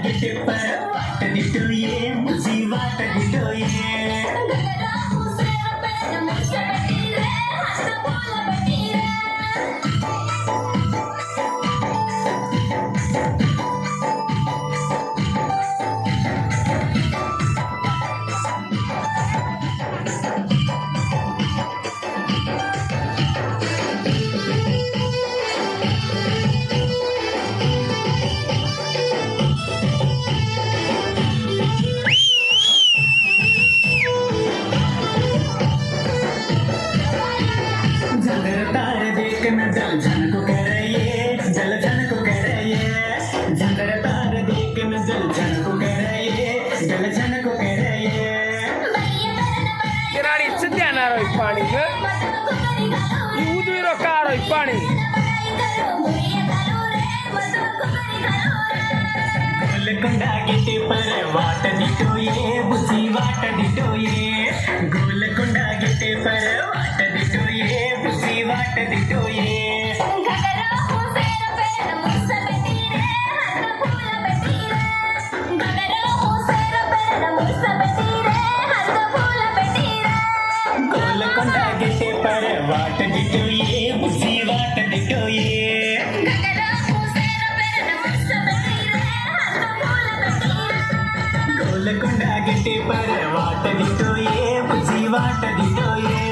गिटे पर वाट दिटोये मुझी वाट दिटोये जल झन को कह रही है जल झन को कह रही है झंगर तार देख न जल झन को कह रही है जल झन को कह रही है किराणी सद्या नारो पाणी ग उदविरो कारो पाणी गोलकोंडा गिटे पर वाट दिटोये बुझी वाट दिटोये गोलकोंडा गिटे पर वाट दिटोये बुझी वाट दिटोये गोलकोंडा गिटे पर वाट दिटोये बुझी वाट दिटोये गोलकोंडा गिटे पर वाट दिटोये बुझी वाट दिटोये